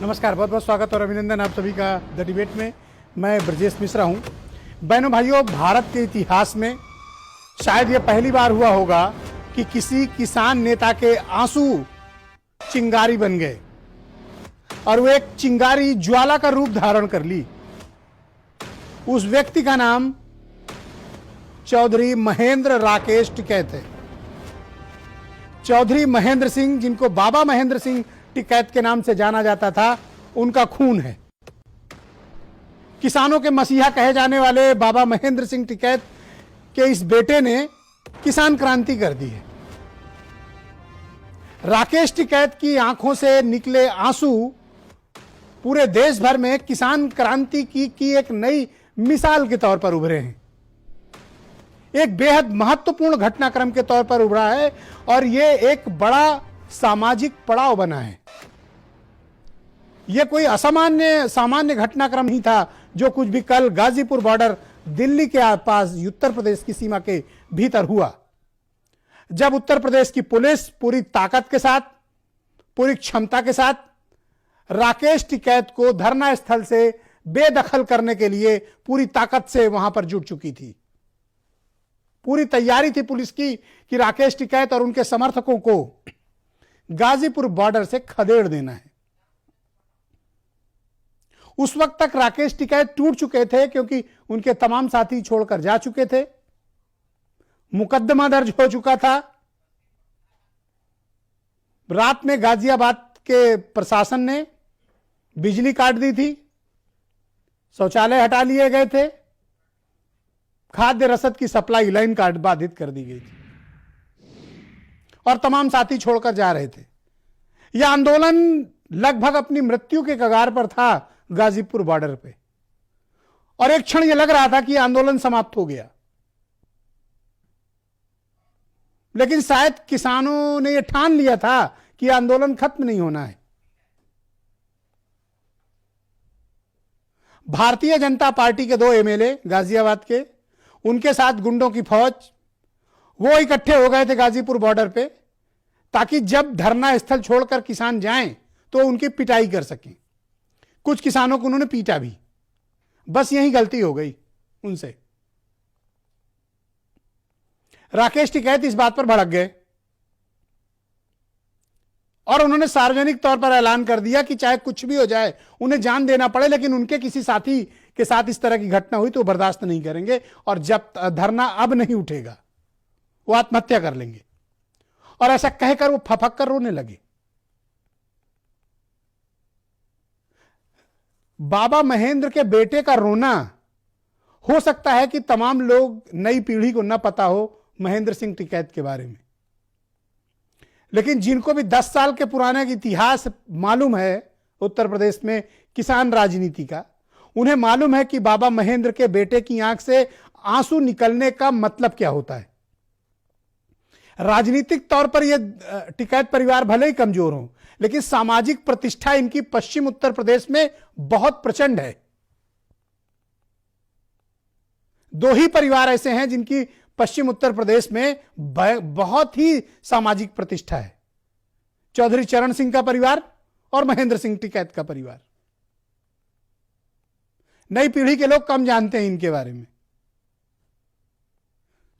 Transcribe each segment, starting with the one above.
नमस्कार, बहुत बहुत स्वागत और अभिनंदन आप सभी का द डिबेट में। मैं ब्रजेश मिश्रा हूं। बहनों भाइयों, भारत के इतिहास में शायद ये पहली बार हुआ होगा कि किसी किसान नेता के आंसू चिंगारी बन गए और वो एक चिंगारी ज्वाला का रूप धारण कर ली। उस व्यक्ति का नाम चौधरी महेंद्र राकेश टिकैत है। चौधरी महेंद्र सिंह, जिनको बाबा महेंद्र सिंह टिकैत के नाम से जाना जाता था, उनका खून है। किसानों के मसीहा कहे जाने वाले बाबा महेंद्र सिंह टिकैत के इस बेटे ने किसान क्रांति कर दी है। राकेश टिकैत की आंखों से निकले आंसू पूरे देश भर में किसान क्रांति की एक नई मिसाल के तौर पर उभरे हैं। एक बेहद महत्वपूर्ण घटनाक्रम के तौर पर उभरा है और यह एक बड़ा सामाजिक पड़ाव बना है। यह कोई सामान्य घटनाक्रम ही था जो कुछ भी कल गाजीपुर बॉर्डर दिल्ली के पास उत्तर प्रदेश की सीमा के भीतर हुआ, जब उत्तर प्रदेश की पुलिस पूरी ताकत के साथ, पूरी क्षमता के साथ राकेश टिकैत को धरना स्थल से बेदखल करने के लिए पूरी ताकत से वहां पर जुट चुकी थी। पूरी तैयारी थी पुलिस की कि राकेश टिकैत और उनके समर्थकों को गाजीपुर बॉर्डर से खदेड़ देना है। उस वक्त तक राकेश टिकैत टूट चुके थे क्योंकि उनके तमाम साथी छोड़कर जा चुके थे। मुकदमा दर्ज हो चुका था। रात में गाजियाबाद के प्रशासन ने बिजली काट दी थी, शौचालय हटा लिए गए थे, खाद्य रसद की सप्लाई लाइन काट बाधित कर दी गई थी और तमाम साथी छोड़कर जा रहे थे। यह आंदोलन लगभग अपनी मृत्यु के कगार पर था गाजीपुर बॉर्डर पे, और एक क्षण यह लग रहा था कि आंदोलन समाप्त हो गया। लेकिन शायद किसानों ने यह ठान लिया था कि आंदोलन खत्म नहीं होना है। भारतीय जनता पार्टी के 2 एमएलए गाजियाबाद के, उनके साथ गुंडों की फौज, वो इकट्ठे हो गए थे गाजीपुर बॉर्डर पे, ताकि जब धरना स्थल छोड़कर किसान जाएं तो उनकी पिटाई कर सकें। कुछ किसानों को उन्होंने पीटा भी। बस यही गलती हो गई उनसे। राकेश टिकैत इस बात पर भड़क गए और उन्होंने सार्वजनिक तौर पर ऐलान कर दिया कि चाहे कुछ भी हो जाए, उन्हें जान देना पड़े, लेकिन उनके किसी साथी के साथ इस तरह की घटना हुई तो बर्दाश्त नहीं करेंगे और जब धरना अब नहीं उठेगा वो आत्महत्या कर लेंगे। और ऐसा कहकर वो फफक कर रोने लगे। बाबा महेंद्र के बेटे का रोना, हो सकता है कि तमाम लोग, नई पीढ़ी को न पता हो महेंद्र सिंह टिकैत के बारे में, लेकिन जिनको भी 10 साल के पुराने इतिहास मालूम है उत्तर प्रदेश में किसान राजनीति का, उन्हें मालूम है कि बाबा महेंद्र के बेटे की आंख से आंसू निकलने का मतलब क्या होता है। राजनीतिक तौर पर यह टिकैत परिवार भले ही कमजोर हो, लेकिन सामाजिक प्रतिष्ठा इनकी पश्चिम उत्तर प्रदेश में बहुत प्रचंड है। 2 ही परिवार ऐसे हैं जिनकी पश्चिम उत्तर प्रदेश में बहुत ही सामाजिक प्रतिष्ठा है, चौधरी चरण सिंह का परिवार और महेंद्र सिंह टिकैत का परिवार। नई पीढ़ी के लोग कम जानते हैं इनके बारे में,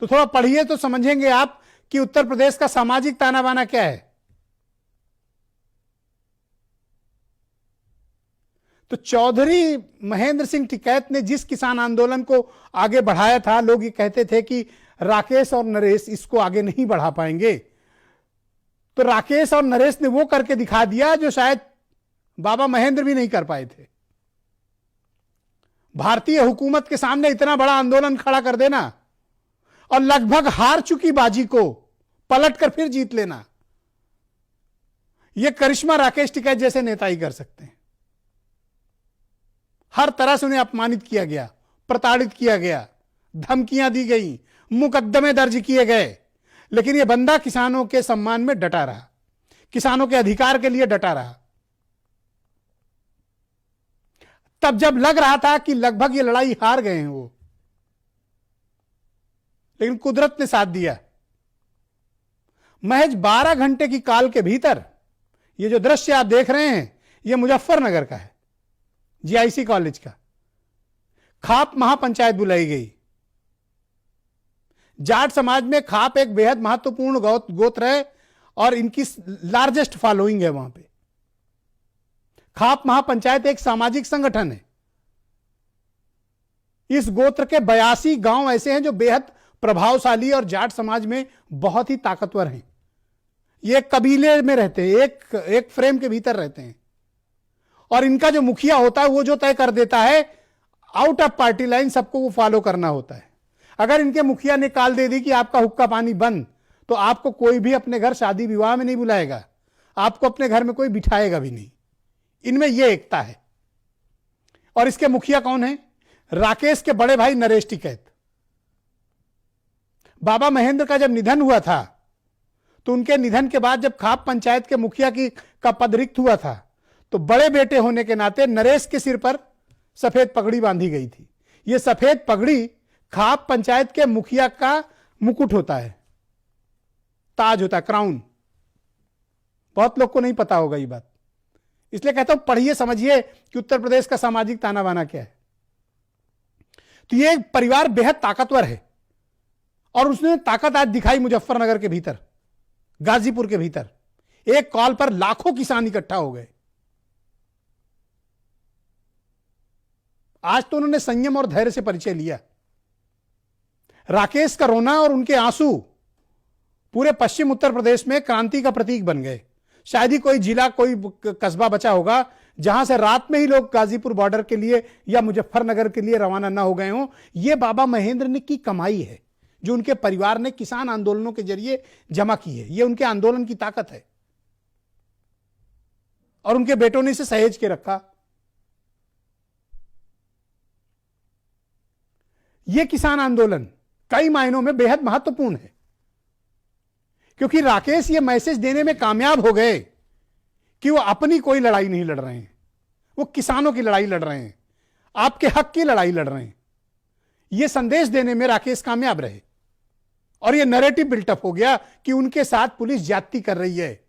तो थोड़ा पढ़िए तो समझेंगे आप कि उत्तर प्रदेश का सामाजिक ताना बाना क्या है। तो चौधरी महेंद्र सिंह टिकैत ने जिस किसान आंदोलन को आगे बढ़ाया था, लोग ये कहते थे कि राकेश और नरेश इसको आगे नहीं बढ़ा पाएंगे, तो राकेश और नरेश ने वो करके दिखा दिया जो शायद बाबा महेंद्र भी नहीं कर पाए थे। भारतीय हुकूमत के सामने इतना बड़ा आंदोलन खड़ा कर देना और लगभग हार चुकी बाजी को पलटकर फिर जीत लेना, यह करिश्मा राकेश टिकैत जैसे नेता ही कर सकते हैं। हर तरह से उन्हें अपमानित किया गया, प्रताड़ित किया गया, धमकियां दी गई, मुकदमे दर्ज किए गए, लेकिन यह बंदा किसानों के सम्मान में डटा रहा, किसानों के अधिकार के लिए डटा रहा। तब जब लग रहा था कि लगभग ये लड़ाई हार गए हैं वो, लेकिन कुदरत ने साथ दिया। महज 12 घंटे की काल के भीतर ये जो दृश्य आप देख रहे हैं, यह मुजफ्फरनगर का है, जीआईसी कॉलेज का। खाप महापंचायत बुलाई गई। जाट समाज में खाप एक बेहद महत्वपूर्ण गोत्र है और इनकी लार्जेस्ट फॉलोइंग है वहां पे। खाप महापंचायत एक सामाजिक संगठन है। इस गोत्र के 82 गांव ऐसे हैं जो बेहद प्रभावशाली और जाट समाज में बहुत ही ताकतवर हैं। ये एक कबीले में रहते हैं, एक फ्रेम के भीतर रहते हैं और इनका जो मुखिया होता है वो जो तय कर देता है, आउट ऑफ पार्टी लाइन सबको वो फॉलो करना होता है। अगर इनके मुखिया ने कॉल दे दी कि आपका हुक्का पानी बंद, तो आपको कोई भी अपने घर शादी विवाह में नहीं बुलाएगा, आपको अपने घर में कोई बिठाएगा भी नहीं। इनमें यह एकता है। और इसके मुखिया कौन है? राकेश के बड़े भाई नरेश टिकैत। बाबा महेंद्र का जब निधन हुआ था तो उनके निधन के बाद जब खाप पंचायत के मुखिया का पद रिक्त हुआ था तो बड़े बेटे होने के नाते नरेश के सिर पर सफेद पगड़ी बांधी गई थी। यह सफेद पगड़ी खाप पंचायत के मुखिया का मुकुट होता है, ताज होता है, क्राउन। बहुत लोग को नहीं पता होगा ये बात, इसलिए कहता हूं पढ़िए समझिए कि उत्तर प्रदेश का सामाजिक ताना बाना क्या है। तो ये परिवार बेहद ताकतवर है और उसने ताकत आज दिखाई मुजफ्फरनगर के भीतर, गाजीपुर के भीतर। एक कॉल पर लाखों किसान इकट्ठा हो गए। आज तो उन्होंने संयम और धैर्य से परिचय लिया। राकेश का रोना और उनके आंसू पूरे पश्चिम उत्तर प्रदेश में क्रांति का प्रतीक बन गए। शायद ही कोई जिला, कोई कस्बा बचा होगा जहां से रात में ही लोग गाजीपुर बॉर्डर के लिए या मुजफ्फरनगर के लिए रवाना ना हो गए हों। यह बाबा महेंद्र ने की कमाई है जो उनके परिवार ने किसान आंदोलनों के जरिए जमा की है। यह उनके आंदोलन की ताकत है और उनके बेटों ने इसे सहेज के रखा। यह किसान आंदोलन कई मायनों में बेहद महत्वपूर्ण है क्योंकि राकेश ये मैसेज देने में कामयाब हो गए कि वो अपनी कोई लड़ाई नहीं लड़ रहे हैं, वो किसानों की लड़ाई लड़ रहे हैं, आपके हक की लड़ाई लड़ रहे हैं। ये संदेश देने में राकेश कामयाब रहे और ये नैरेटिव बिल्टअप हो गया कि उनके साथ पुलिस ज्यादती कर रही है,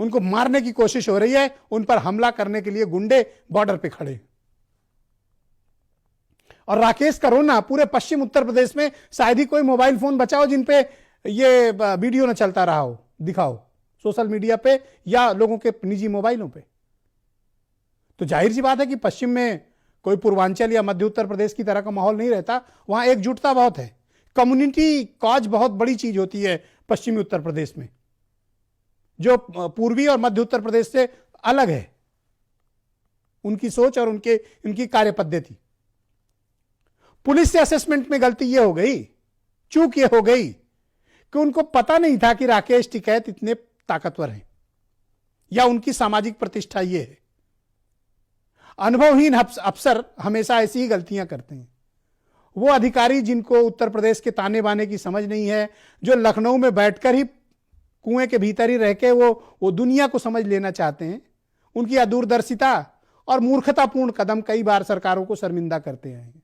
उनको मारने की कोशिश हो रही है, उन पर हमला करने के लिए गुंडे बॉर्डर पे खड़े। और राकेश का रोना पूरे पश्चिम उत्तर प्रदेश में, शायद ही कोई मोबाइल फोन बचाओ जिन पे ये वीडियो न चलता रहा हो, दिखाओ सोशल मीडिया पे या लोगों के निजी मोबाइलों पे। तो जाहिर सी बात है कि पश्चिम में कोई पूर्वांचल या मध्य उत्तर प्रदेश की तरह का माहौल नहीं रहता। वहां एकजुटता बहुत है, कम्युनिटी कॉज बहुत बड़ी चीज होती है पश्चिमी उत्तर प्रदेश में, जो पूर्वी और मध्य उत्तर प्रदेश से अलग है उनकी सोच और उनकी कार्य पद्धति। पुलिस से असेसमेंट में गलती यह हो गई, चूक यह हो गई कि उनको पता नहीं था कि राकेश टिकैत इतने ताकतवर हैं या उनकी सामाजिक प्रतिष्ठा यह है। अनुभवहीन अफसर हमेशा ऐसी ही गलतियां करते हैं। वो अधिकारी जिनको उत्तर प्रदेश के ताने बाने की समझ नहीं है, जो लखनऊ में बैठकर ही कुएं के भीतर ही रह के वो दुनिया को समझ लेना चाहते हैं, उनकी अदूरदर्शिता और मूर्खतापूर्ण कदम कई बार सरकारों को शर्मिंदा करते हैं।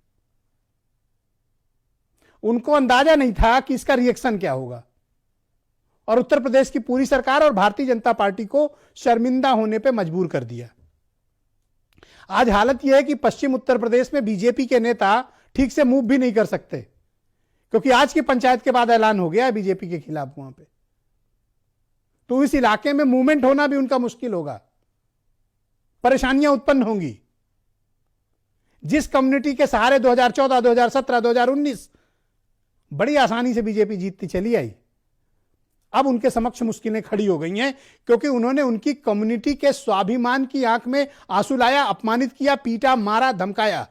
उनको अंदाजा नहीं था कि इसका रिएक्शन क्या होगा और उत्तर प्रदेश की पूरी सरकार और भारतीय जनता पार्टी को शर्मिंदा होने पे मजबूर कर दिया। आज हालत यह है कि पश्चिम उत्तर प्रदेश में बीजेपी के नेता ठीक से मूव भी नहीं कर सकते क्योंकि आज की पंचायत के बाद ऐलान हो गया है बीजेपी के खिलाफ वहां पे। तो इस इलाके में मूवमेंट होना भी उनका मुश्किल होगा, परेशानियां उत्पन्न होंगी। जिस कम्युनिटी के सहारे 2014, 2017, 2019 बड़ी आसानी से बीजेपी जीतती चली आई, अब उनके समक्ष मुश्किलें खड़ी हो गई हैं क्योंकि उन्होंने उनकी कम्युनिटी के स्वाभिमान की आंख में आंसू लाया, अपमानित किया, पीटा, मारा, धमकाया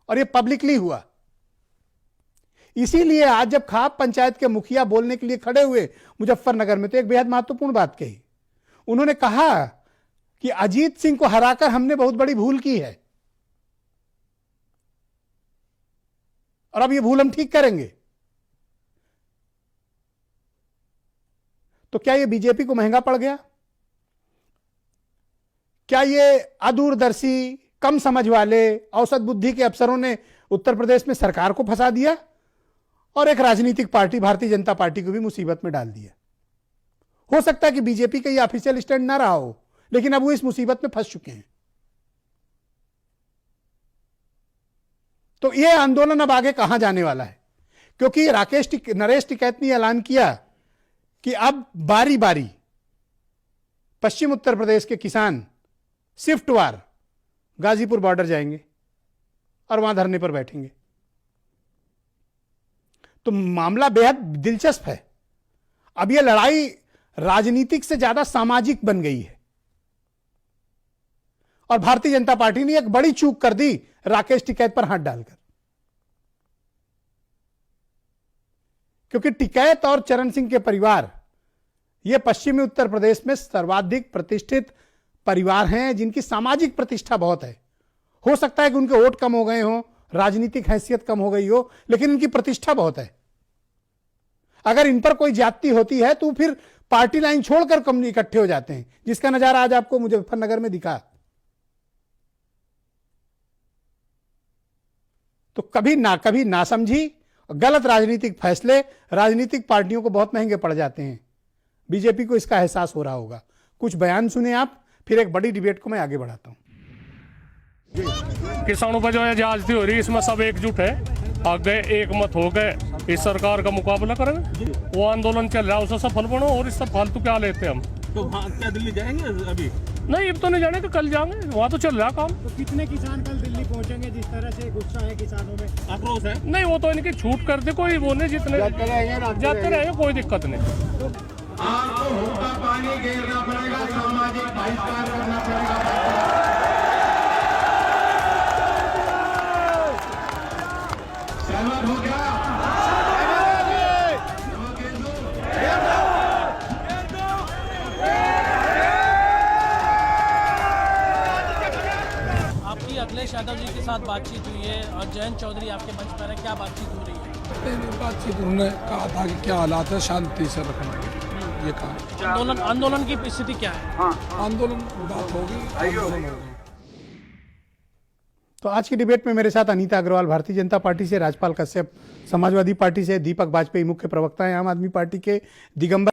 और यह पब्लिकली हुआ। इसीलिए आज जब खाप पंचायत के मुखिया बोलने के लिए खड़े हुए मुजफ्फरनगर में, तो एक बेहद महत्वपूर्ण बात कही। उन्होंने कहा कि अजीत सिंह को हराकर हमने बहुत बड़ी भूल की है और अब यह भूल हम ठीक करेंगे। तो क्या यह बीजेपी को महंगा पड़ गया? क्या ये अदूरदर्शी, कम समझ वाले, औसत बुद्धि के अफसरों ने उत्तर प्रदेश में सरकार को फंसा दिया और एक राजनीतिक पार्टी भारतीय जनता पार्टी को भी मुसीबत में डाल दिया? हो सकता है कि बीजेपी का यह ऑफिशियल स्टैंड ना रहा हो, लेकिन अब वो इस मुसीबत में फंस चुके हैं। तो यह आंदोलन अब आगे कहां जाने वाला है, क्योंकि नरेश टिकैत ने ऐलान किया कि अब बारी बारी पश्चिम उत्तर प्रदेश के किसान शिफ्ट वार गाजीपुर बॉर्डर जाएंगे और वहां धरने पर बैठेंगे। तो मामला बेहद दिलचस्प है। अब यह लड़ाई राजनीतिक से ज्यादा सामाजिक बन गई है और भारतीय जनता पार्टी ने एक बड़ी चूक कर दी राकेश टिकैत पर हाथ डालकर, क्योंकि टिकैत और चरण सिंह के परिवार ये पश्चिमी उत्तर प्रदेश में सर्वाधिक प्रतिष्ठित परिवार हैं, जिनकी सामाजिक प्रतिष्ठा बहुत है। हो सकता है कि उनके वोट कम हो गए हों, राजनीतिक हैसियत कम हो गई हो, लेकिन इनकी प्रतिष्ठा बहुत है। अगर इन पर कोई ज्यादती होती है तो फिर पार्टी लाइन छोड़कर कम इकट्ठे हो जाते हैं, जिसका नजारा आज आपको मुजफ्फरनगर में दिखा। तो कभी ना समझी गलत राजनीतिक फैसले राजनीतिक पार्टियों को बहुत महंगे पड़ जाते हैं। बीजेपी को इसका एहसास हो रहा होगा। कुछ बयान सुने आप, फिर एक बड़ी डिबेट को मैं आगे बढ़ाता हूं। किसानों पर जो है ज्यादती हो रही है, इसमें सब एकजुट है, आगे एक मत हो गए इस सरकार का मुकाबला करेंगे। वो आंदोलन चल रहा है, उसे सफल बनो, और इससे फालतू क्या लेते हम। तो वहाँ क्या दिल्ली जाएंगे अभी? नहीं, अब तो नहीं जाने, तो कल जाएंगे, वहाँ तो चल रहा काम। तो कितने किसान कल दिल्ली पहुंचेंगे? जिस तरह से गुस्सा है किसानों में, आक्रोश है। नहीं, वो तो इनकी छूट कर दे, कोई वो नहीं, जितने जाते रहेंगे कोई दिक्कत नहीं। आपको होता पानी घेरना पड़ेगा, सामाजिक बहिष्कार करना पड़ेगा। सहमत हो क्या? आपकी अखिलेश यादव जी के साथ बातचीत हुई है और जयंत चौधरी आपके मंच पर है, क्या बातचीत हो रही है? बातचीत उन्होंने कहा था कि क्या हालात है, शांति से रखना, ये कहा। आंदोलन की स्थिति क्या है? आंदोलन बात होगी, आंदोलन होगी। तो आज की डिबेट में मेरे साथ अनीता अग्रवाल भारतीय जनता पार्टी से, राजपाल कश्यप समाजवादी पार्टी से, दीपक बाजपेयी मुख्य प्रवक्ता हैं आम आदमी पार्टी के, दिगंबर